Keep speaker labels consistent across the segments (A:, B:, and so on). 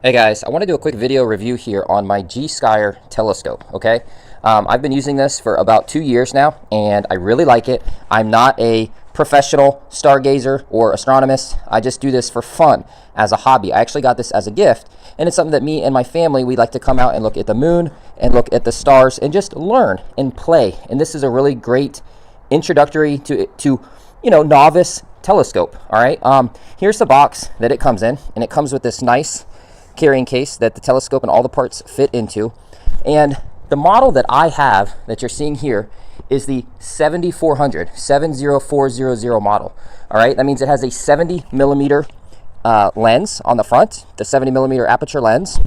A: Hey guys, I want to do a quick video review here on my Gskyer Telescope, okay? I've been using this for about 2 years now, and I really like it. I'm not a professional stargazer or astronomist. I just do this for fun as a hobby. I actually got this as a gift, and it's something that me and my family, we like to come out and look at the moon and look at the stars and just learn and play. And this is a really great introductory to novice telescope, all right? Here's the box that it comes in, and it comes with this nice carrying case that the telescope and all the parts fit into. And the model that I have that you're seeing here is the 70400 model. All right, that means it has a 70 millimeter lens on the front, the 70 millimeter aperture lens,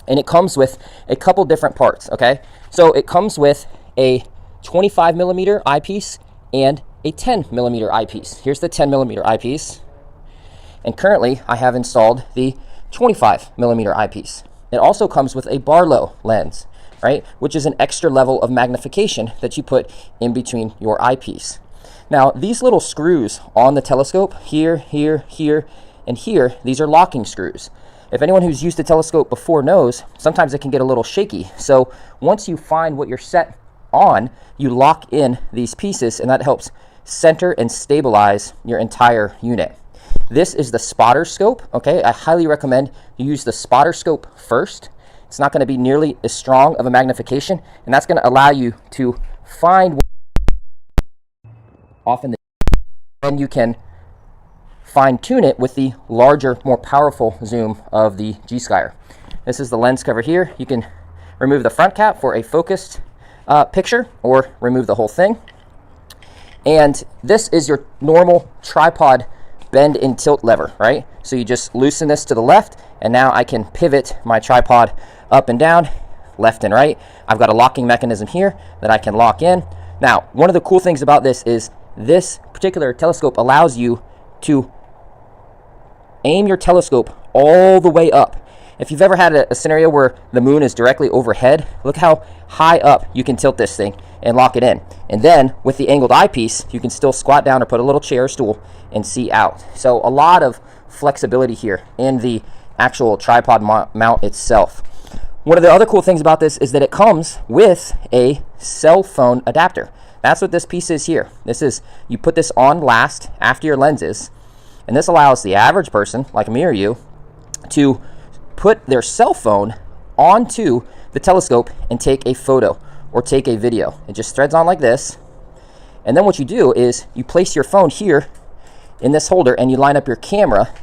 A: and it comes with a couple different parts. Okay, so it comes with a 25 millimeter eyepiece and a 10 millimeter eyepiece. Here's the 10 millimeter eyepiece, and currently I have installed the 25 millimeter eyepiece. It also comes with a Barlow lens, right, which is an extra level of magnification that you put in between your eyepiece. Now, these little screws on the telescope, here, here, here, and here, these are locking screws. If anyone who's used a telescope before knows, sometimes it can get a little shaky. So once you find what you're set on, you lock in these pieces, and that helps center and stabilize your entire unit. This is the spotter scope, okay? I highly recommend you use the spotter scope first. It's not going to be nearly as strong of a magnification, and that's going to allow you to find often and you can fine-tune it with the larger, more powerful zoom of the Gskyer. This is the lens cover here. You can remove the front cap for a focused picture or remove the whole thing. And this is your normal tripod bend and tilt lever, right? So you just loosen this to the left, and now I can pivot my tripod up and down, left and right. I've got a locking mechanism here that I can lock in. Now, one of the cool things about this is this particular telescope allows you to aim your telescope all the way up. If you've ever had a scenario where the moon is directly overhead, look how high up you can tilt this thing and lock it in. And then with the angled eyepiece, you can still squat down or put a little chair or stool and see out. So a lot of flexibility here in the actual tripod mount itself. One of the other cool things about this is that it comes with a cell phone adapter. That's what this piece is here. This is, you put this on last after your lenses, and this allows the average person, like me or you, to put their cell phone onto the telescope and take a photo or take a video. It just threads on like this, and then what you do is you place your phone here in this holder and you line up your camera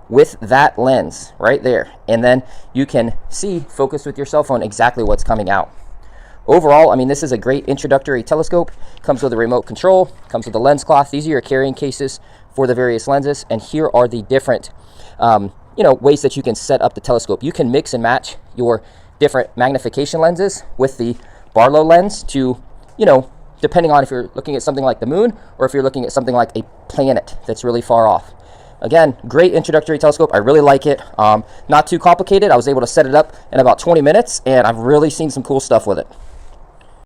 A: with that lens right there, and then you can see, focus with your cell phone, exactly what's coming out. Overall, I mean, this is a great introductory telescope. Comes with a remote control, comes with a lens cloth. These are your carrying cases for the various lenses, and here are the different ways that you can set up the telescope. You can mix and match your different magnification lenses with the Barlow lens to, depending on if you're looking at something like the moon or if you're looking at something like a planet that's really far off. Again, great introductory telescope. I really like it. Not too complicated. I was able to set it up in about 20 minutes, and I've really seen some cool stuff with it.